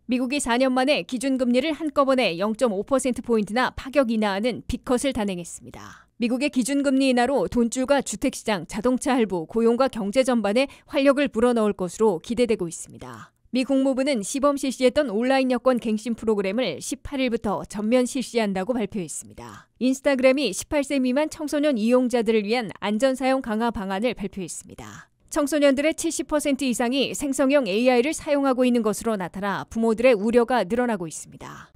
미국이 4년 만에 기준금리를 한꺼번에 0.5%포인트나 파격 인하하는 빅컷을 단행했습니다. 미국의 기준금리 인하로 돈줄과 주택시장, 자동차 할부, 고용과 경제 전반에 활력을 불어넣을 것으로 기대되고 있습니다. 미 국무부는 시범 실시했던 온라인 여권 갱신 프로그램을 18일부터 전면 실시한다고 발표했습니다. 인스타그램이 18세 미만 청소년 이용자들을 위한 안전사용 강화 방안을 발표했습니다. 청소년들의 70% 이상이 생성형 AI를 사용하고 있는 것으로 나타나 부모들의 우려가 늘어나고 있습니다.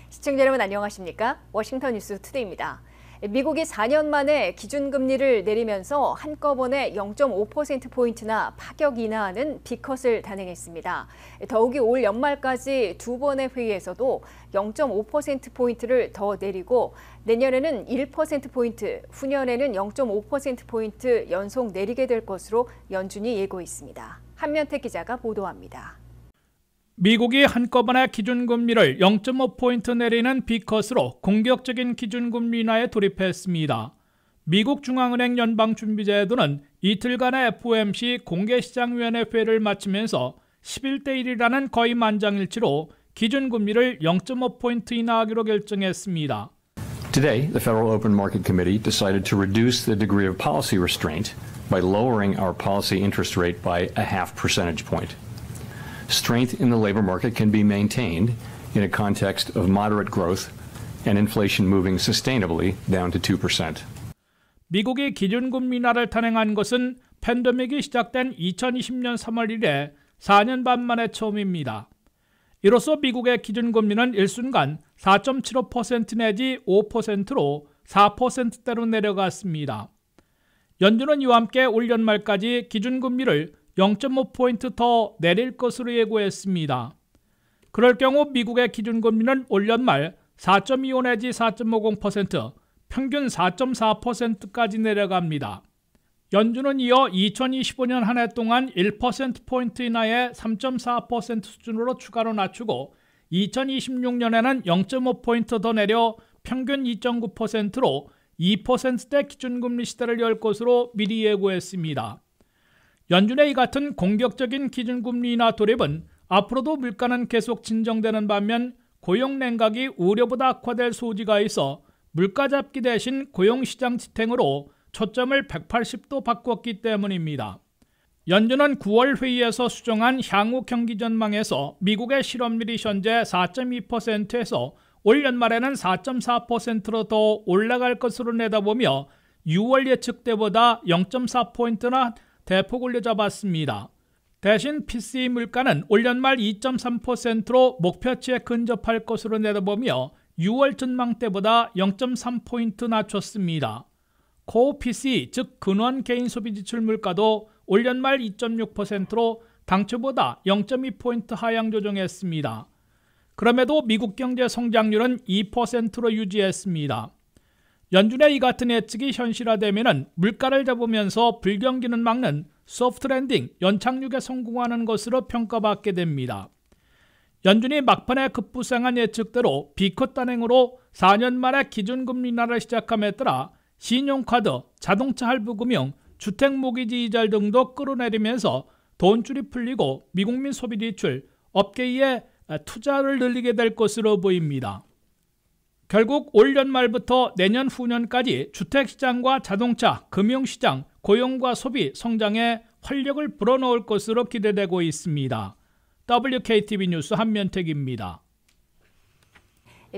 시청자 여러분 안녕하십니까? 워싱턴 뉴스 투데이입니다. 미국이 4년 만에 기준금리를 내리면서 한꺼번에 0.5%포인트나 파격 인하하는 빅컷을 단행했습니다. 더욱이 올 연말까지 두 번의 회의에서도 0.5%포인트를 더 내리고 내년에는 1%포인트, 후년에는 0.5%포인트 연속 내리게 될 것으로 연준이 예고했습니다. 한면택 기자가 보도합니다. 미국이 한꺼번에 기준금리를 0.5포인트 내리는 빅컷으로 공격적인 기준금리 인하에 돌입했습니다. 미국 중앙은행 연방준비제도는 이틀간의 FOMC 공개시장위원회 회의를 마치면서 11대 1이라는 거의 만장일치로 기준금리를 0.5포인트 인하하기로 결정했습니다. Today, the Federal Open Market Committee decided to reduce the degree of policy restraint by lowering our policy interest rate by a half percentage point. Strength in the labor market can be maintained in a context of moderate growth and inflation moving sustainably down to 2%. 미국이 기준금리 인하를 단행한 것은 팬데믹이 시작된 2020년 3월 이래 4년 반 만에 처음입니다. 이로써 미국의 기준금리는 일순간 4.75% 내지 5%로 4%대로 내려갔습니다. 연준은 이와 함께 올 연말까지 기준금리를 0.5포인트 더 내릴 것으로 예고했습니다. 그럴 경우 미국의 기준금리는 올 연말 4.25 내지 4.50%, 평균 4.4%까지 내려갑니다. 연준은 이어 2025년 한 해 동안 1%포인트 이하의 3.4% 수준으로 추가로 낮추고 2026년에는 0.5포인트 더 내려 평균 2.9%로 2%대 기준금리 시대를 열 것으로 미리 예고했습니다. 연준의 이 같은 공격적인 기준금리 인하 돌입은 앞으로도 물가는 계속 진정되는 반면 고용 냉각이 우려보다 악화될 소지가 있어 물가 잡기 대신 고용시장 지탱으로 초점을 180도 바꿨기 때문입니다. 연준은 9월 회의에서 수정한 향후 경기 전망에서 미국의 실업률이 현재 4.2%에서 올 연말에는 4.4%로 더 올라갈 것으로 내다보며 6월 예측 때보다 0.4포인트나 대폭 올려잡았습니다. 대신 PCE 물가는 올 연말 2.3%로 목표치에 근접할 것으로 내다보며 6월 전망 때보다 0.3포인트 낮췄습니다. 코어 PCE 즉 근원 개인 소비 지출 물가도 올 연말 2.6%로 당초보다 0.2포인트 하향 조정했습니다. 그럼에도 미국 경제 성장률은 2%로 유지했습니다. 연준의 이 같은 예측이 현실화되면 물가를 잡으면서 불경기는 막는 소프트 랜딩, 연착륙에 성공하는 것으로 평가받게 됩니다. 연준이 막판에 급부상한 예측대로 B컷 단행으로 4년 만에 기준금리 인하를 시작함에 따라 신용카드, 자동차 할부금융, 주택모기지 이자 등도 끌어내리면서 돈줄이 풀리고 미국민 소비지출, 업계의 투자를 늘리게 될 것으로 보입니다. 결국 올 연말부터 내년 후년까지 주택시장과 자동차, 금융시장, 고용과 소비, 성장에 활력을 불어넣을 것으로 기대되고 있습니다. WKTV 뉴스 한면택입니다.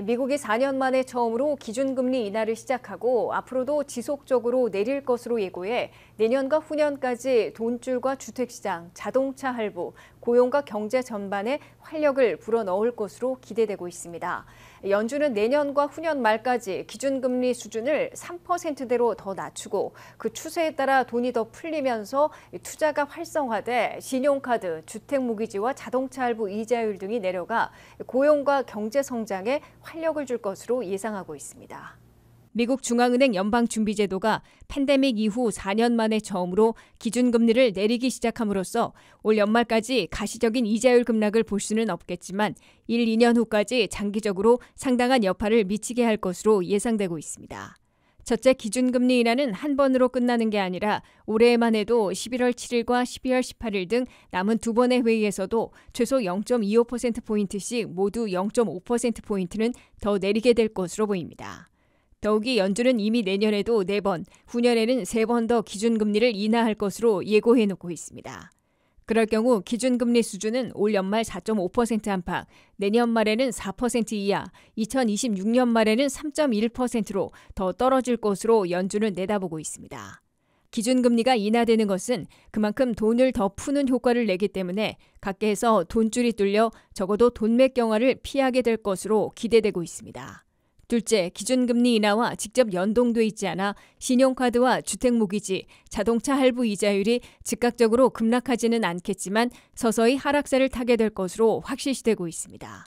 미국이 4년 만에 처음으로 기준금리 인하를 시작하고 앞으로도 지속적으로 내릴 것으로 예고해 내년과 후년까지 돈줄과 주택시장, 자동차 할부, 고용과 경제 전반에 활력을 불어넣을 것으로 기대되고 있습니다. 연준은 내년과 후년 말까지 기준금리 수준을 3%대로 더 낮추고 그 추세에 따라 돈이 더 풀리면서 투자가 활성화돼 신용카드, 주택모기지와 자동차 할부 이자율 등이 내려가 고용과 경제 성장에 활력을 줄 것으로 예상하고 있습니다. 미국 중앙은행 연방준비제도가 팬데믹 이후 4년 만에 처음으로 기준금리를 내리기 시작함으로써 올 연말까지 가시적인 이자율 급락을 볼 수는 없겠지만 1, 2년 후까지 장기적으로 상당한 여파를 미치게 할 것으로 예상되고 있습니다. 첫째, 기준금리 인하는 한 번으로 끝나는 게 아니라 올해에만 해도 11월 7일과 12월 18일 등 남은 두 번의 회의에서도 최소 0.25%포인트씩 모두 0.5%포인트는 더 내리게 될 것으로 보입니다. 더욱이 연준은 이미 내년에도 4번, 후년에는 3번 더 기준금리를 인하할 것으로 예고해놓고 있습니다. 그럴 경우 기준금리 수준은 올 연말 4.5% 안팎, 내년 말에는 4% 이하, 2026년 말에는 3.1%로 더 떨어질 것으로 연준은 내다보고 있습니다. 기준금리가 인하되는 것은 그만큼 돈을 더 푸는 효과를 내기 때문에 각계에서 돈줄이 뚫려 적어도 돈맥 경화를 피하게 될 것으로 기대되고 있습니다. 둘째, 기준금리 인하와 직접 연동돼 있지 않아 신용카드와 주택모기지, 자동차 할부 이자율이 즉각적으로 급락하지는 않겠지만 서서히 하락세를 타게 될 것으로 확실시되고 있습니다.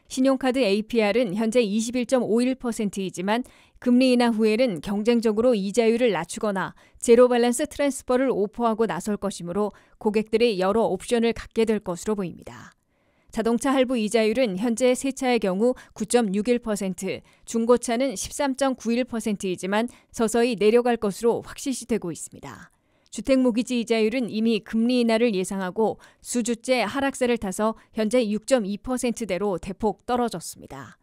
신용카드 APR은 현재 21.51%이지만 금리 인하 후에는 경쟁적으로 이자율을 낮추거나 제로 밸런스 트랜스퍼를 오퍼하고 나설 것이므로 고객들이 여러 옵션을 갖게 될 것으로 보입니다. 자동차 할부 이자율은 현재 새 차의 경우 9.61%, 중고차는 13.91%이지만 서서히 내려갈 것으로 확실시되고 있습니다. 주택모기지 이자율은 이미 금리 인하를 예상하고 수주째 하락세를 타서 현재 6.2%대로 대폭 떨어졌습니다.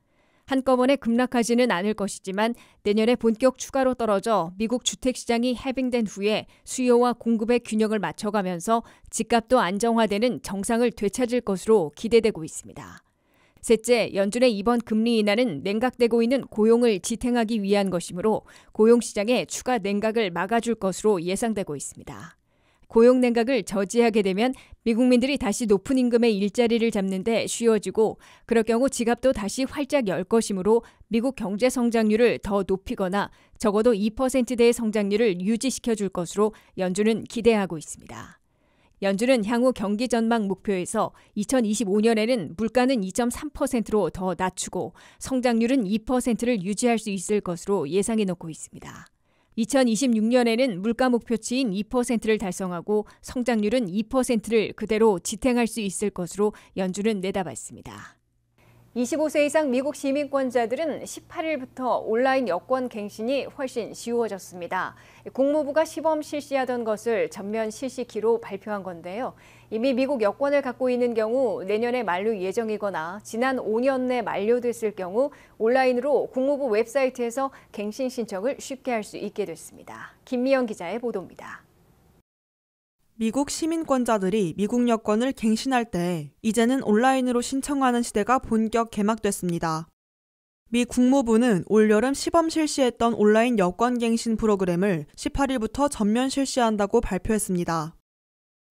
한꺼번에 급락하지는 않을 것이지만 내년에 본격 추가로 떨어져 미국 주택시장이 해빙된 후에 수요와 공급의 균형을 맞춰가면서 집값도 안정화되는 정상을 되찾을 것으로 기대되고 있습니다. 셋째, 연준의 이번 금리 인하는 냉각되고 있는 고용을 지탱하기 위한 것이므로 고용시장의 추가 냉각을 막아줄 것으로 예상되고 있습니다. 고용 냉각을 저지하게 되면 미국민들이 다시 높은 임금의 일자리를 잡는 데 쉬워지고 그럴 경우 지갑도 다시 활짝 열 것이므로 미국 경제 성장률을 더 높이거나 적어도 2%대의 성장률을 유지시켜 줄 것으로 연준은 기대하고 있습니다. 연준은 향후 경기 전망 목표에서 2025년에는 물가는 2.3%로 더 낮추고 성장률은 2%를 유지할 수 있을 것으로 예상해 놓고 있습니다. 2026년에는 물가 목표치인 2%를 달성하고 성장률은 2%를 그대로 지탱할 수 있을 것으로 연준은 내다봤습니다. 25세 이상 미국 시민권자들은 18일부터 온라인 여권 갱신이 훨씬 쉬워졌습니다. 국무부가 시범 실시하던 것을 전면 실시키로 발표한 건데요. 이미 미국 여권을 갖고 있는 경우 내년에 만료 예정이거나 지난 5년 내 만료됐을 경우 온라인으로 국무부 웹사이트에서 갱신 신청을 쉽게 할 수 있게 됐습니다. 김미영 기자의 보도입니다. 미국 시민권자들이 미국 여권을 갱신할 때 이제는 온라인으로 신청하는 시대가 본격 개막됐습니다. 미 국무부는 올여름 시범 실시했던 온라인 여권 갱신 프로그램을 18일부터 전면 실시한다고 발표했습니다.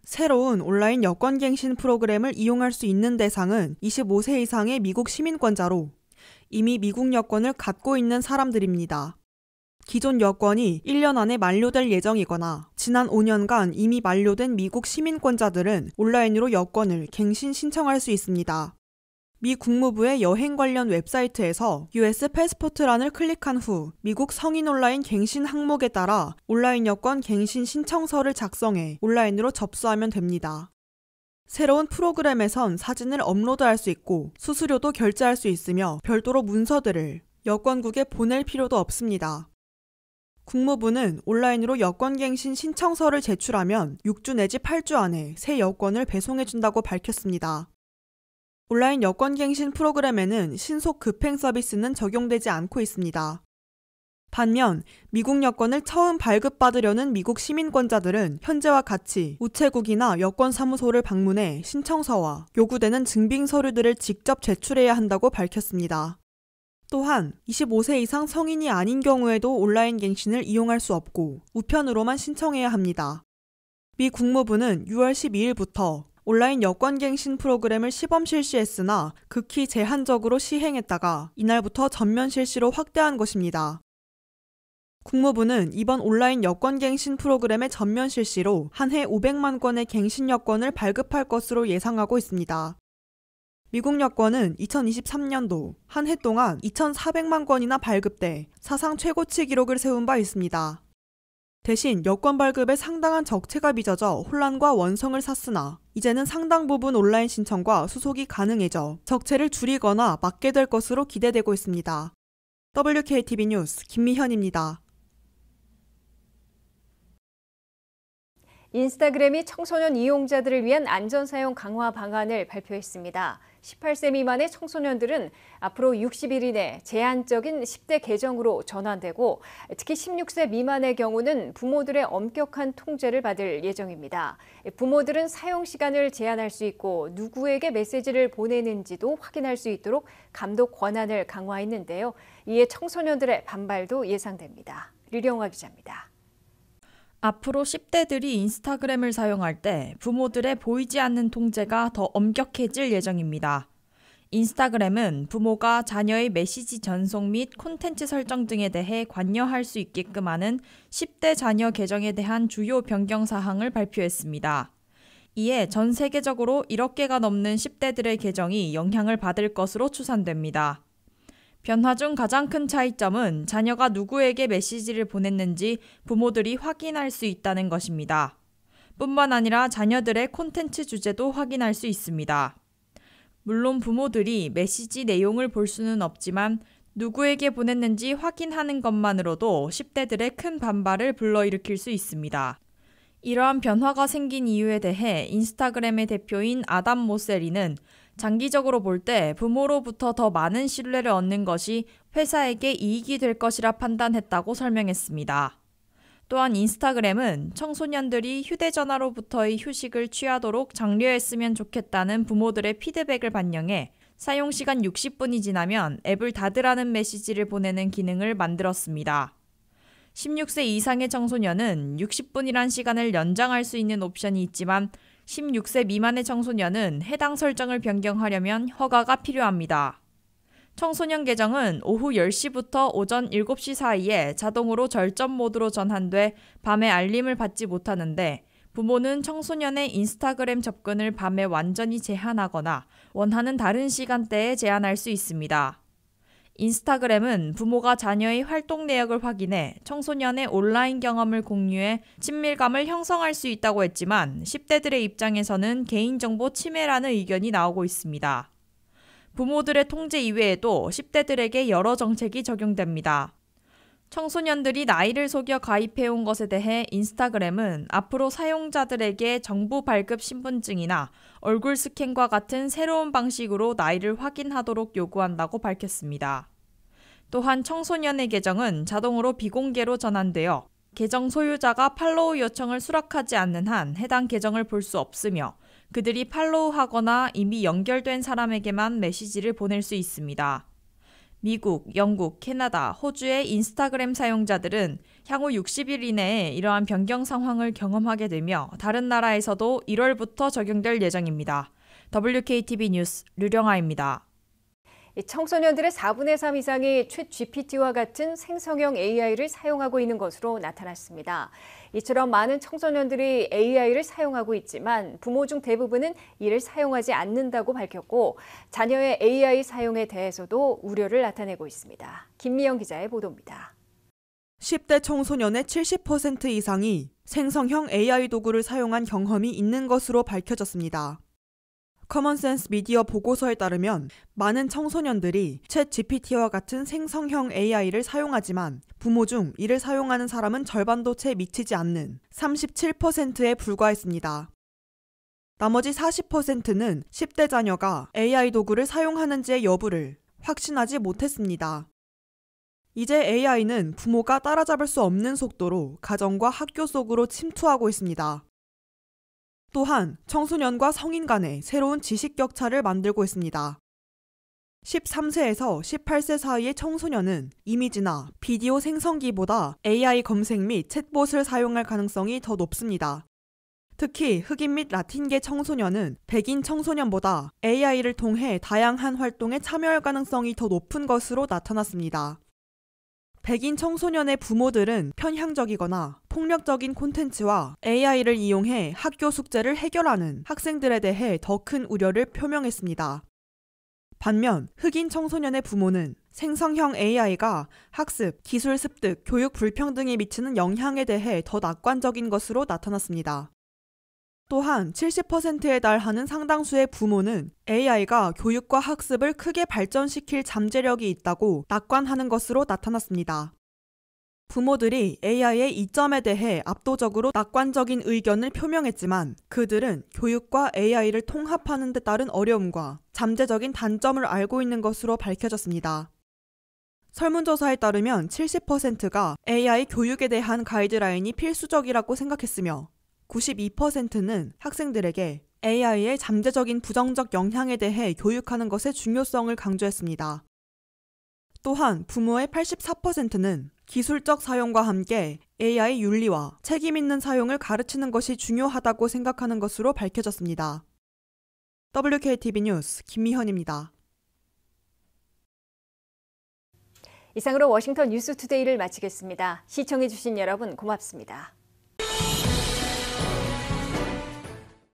새로운 온라인 여권 갱신 프로그램을 이용할 수 있는 대상은 25세 이상의 미국 시민권자로 이미 미국 여권을 갖고 있는 사람들입니다. 기존 여권이 1년 안에 만료될 예정이거나 지난 5년간 이미 만료된 미국 시민권자들은 온라인으로 여권을 갱신 신청할 수 있습니다. 미 국무부의 여행 관련 웹사이트에서 US 패스포트란을 클릭한 후 미국 성인 온라인 갱신 항목에 따라 온라인 여권 갱신 신청서를 작성해 온라인으로 접수하면 됩니다. 새로운 프로그램에선 사진을 업로드할 수 있고 수수료도 결제할 수 있으며 별도로 문서들을 여권국에 보낼 필요도 없습니다. 국무부는 온라인으로 여권갱신 신청서를 제출하면 6주 내지 8주 안에 새 여권을 배송해준다고 밝혔습니다. 온라인 여권갱신 프로그램에는 신속 급행 서비스는 적용되지 않고 있습니다. 반면 미국 여권을 처음 발급받으려는 미국 시민권자들은 현재와 같이 우체국이나 여권사무소를 방문해 신청서와 요구되는 증빙 서류들을 직접 제출해야 한다고 밝혔습니다. 또한 25세 이상 성인이 아닌 경우에도 온라인 갱신을 이용할 수 없고 우편으로만 신청해야 합니다. 미 국무부는 6월 12일부터 온라인 여권 갱신 프로그램을 시범 실시했으나 극히 제한적으로 시행했다가 이날부터 전면 실시로 확대한 것입니다. 국무부는 이번 온라인 여권 갱신 프로그램의 전면 실시로 한 해 500만 건의 갱신 여권을 발급할 것으로 예상하고 있습니다. 미국 여권은 2023년도 한 해 동안 2,400만 건이나 발급돼 사상 최고치 기록을 세운 바 있습니다. 대신 여권 발급에 상당한 적체가 빚어져 혼란과 원성을 샀으나 이제는 상당 부분 온라인 신청과 수속이 가능해져 적체를 줄이거나 막게 될 것으로 기대되고 있습니다. WKTV 뉴스 김미현입니다. 인스타그램이 청소년 이용자들을 위한 안전사용 강화 방안을 발표했습니다. 18세 미만의 청소년들은 앞으로 60일 이내 제한적인 10대 계정으로 전환되고 특히 16세 미만의 경우는 부모들의 엄격한 통제를 받을 예정입니다. 부모들은 사용 시간을 제한할 수 있고 누구에게 메시지를 보내는지도 확인할 수 있도록 감독 권한을 강화했는데요. 이에 청소년들의 반발도 예상됩니다. 류령화 기자입니다. 앞으로 10대들이 인스타그램을 사용할 때 부모들의 보이지 않는 통제가 더 엄격해질 예정입니다. 인스타그램은 부모가 자녀의 메시지 전송 및 콘텐츠 설정 등에 대해 관여할 수 있게끔 하는 10대 자녀 계정에 대한 주요 변경 사항을 발표했습니다. 이에 전 세계적으로 1억 개가 넘는 10대들의 계정이 영향을 받을 것으로 추산됩니다. 변화 중 가장 큰 차이점은 자녀가 누구에게 메시지를 보냈는지 부모들이 확인할 수 있다는 것입니다. 뿐만 아니라 자녀들의 콘텐츠 주제도 확인할 수 있습니다. 물론 부모들이 메시지 내용을 볼 수는 없지만 누구에게 보냈는지 확인하는 것만으로도 10대들의 큰 반발을 불러일으킬 수 있습니다. 이러한 변화가 생긴 이유에 대해 인스타그램의 대표인 아담 모세리는 장기적으로 볼 때 부모로부터 더 많은 신뢰를 얻는 것이 회사에게 이익이 될 것이라 판단했다고 설명했습니다. 또한 인스타그램은 청소년들이 휴대전화로부터의 휴식을 취하도록 장려했으면 좋겠다는 부모들의 피드백을 반영해 사용시간 60분이 지나면 앱을 닫으라는 메시지를 보내는 기능을 만들었습니다. 16세 이상의 청소년은 60분이란 시간을 연장할 수 있는 옵션이 있지만 16세 미만의 청소년은 해당 설정을 변경하려면 허가가 필요합니다. 청소년 계정은 오후 10시부터 오전 7시 사이에 자동으로 절전 모드로 전환돼 밤에 알림을 받지 못하는데 부모는 청소년의 인스타그램 접근을 밤에 완전히 제한하거나 원하는 다른 시간대에 제한할 수 있습니다. 인스타그램은 부모가 자녀의 활동 내역을 확인해 청소년의 온라인 경험을 공유해 친밀감을 형성할 수 있다고 했지만 10대들의 입장에서는 개인정보 침해라는 의견이 나오고 있습니다. 부모들의 통제 이외에도 10대들에게 여러 정책이 적용됩니다. 청소년들이 나이를 속여 가입해온 것에 대해 인스타그램은 앞으로 사용자들에게 정부 발급 신분증이나 얼굴 스캔과 같은 새로운 방식으로 나이를 확인하도록 요구한다고 밝혔습니다. 또한 청소년의 계정은 자동으로 비공개로 전환되어 계정 소유자가 팔로우 요청을 수락하지 않는 한 해당 계정을 볼 수 없으며 그들이 팔로우하거나 이미 연결된 사람에게만 메시지를 보낼 수 있습니다. 미국, 영국, 캐나다, 호주의 인스타그램 사용자들은 향후 60일 이내에 이러한 변경 상황을 경험하게 되며 다른 나라에서도 1월부터 적용될 예정입니다. WKTV 뉴스 류령아입니다. 청소년들의 4분의 3 이상이 챗 GPT와 같은 생성형 AI를 사용하고 있는 것으로 나타났습니다. 이처럼 많은 청소년들이 AI를 사용하고 있지만 부모 중 대부분은 이를 사용하지 않는다고 밝혔고 자녀의 AI 사용에 대해서도 우려를 나타내고 있습니다. 김미영 기자의 보도입니다. 10대 청소년의 70% 이상이 생성형 AI 도구를 사용한 경험이 있는 것으로 밝혀졌습니다. 커먼센스 미디어 보고서에 따르면 많은 청소년들이 챗 GPT와 같은 생성형 AI를 사용하지만 부모 중 이를 사용하는 사람은 절반도 채 미치지 않는 37%에 불과했습니다. 나머지 40%는 10대 자녀가 AI 도구를 사용하는지의 여부를 확신하지 못했습니다. 이제 AI는 부모가 따라잡을 수 없는 속도로 가정과 학교 속으로 침투하고 있습니다. 또한 청소년과 성인 간의 새로운 지식 격차를 만들고 있습니다. 13세에서 18세 사이의 청소년은 이미지나 비디오 생성기보다 AI 검색 및 챗봇을 사용할 가능성이 더 높습니다. 특히 흑인 및 라틴계 청소년은 백인 청소년보다 AI를 통해 다양한 활동에 참여할 가능성이 더 높은 것으로 나타났습니다. 백인 청소년의 부모들은 편향적이거나 폭력적인 콘텐츠와 AI를 이용해 학교 숙제를 해결하는 학생들에 대해 더 큰 우려를 표명했습니다. 반면 흑인 청소년의 부모는 생성형 AI가 학습, 기술 습득, 교육 불평등에 미치는 영향에 대해 더 낙관적인 것으로 나타났습니다. 또한 70%에 달하는 상당수의 부모는 AI가 교육과 학습을 크게 발전시킬 잠재력이 있다고 낙관하는 것으로 나타났습니다. 부모들이 AI의 이점에 대해 압도적으로 낙관적인 의견을 표명했지만 그들은 교육과 AI를 통합하는 데 따른 어려움과 잠재적인 단점을 알고 있는 것으로 밝혀졌습니다. 설문조사에 따르면 70%가 AI 교육에 대한 가이드라인이 필수적이라고 생각했으며 92%는 학생들에게 AI의 잠재적인 부정적 영향에 대해 교육하는 것의 중요성을 강조했습니다. 또한 부모의 84%는 기술적 사용과 함께 AI 윤리와 책임 있는 사용을 가르치는 것이 중요하다고 생각하는 것으로 밝혀졌습니다. WKTV 뉴스 김미현입니다. 이상으로 워싱턴 뉴스투데이를 마치겠습니다. 시청해주신 여러분 고맙습니다.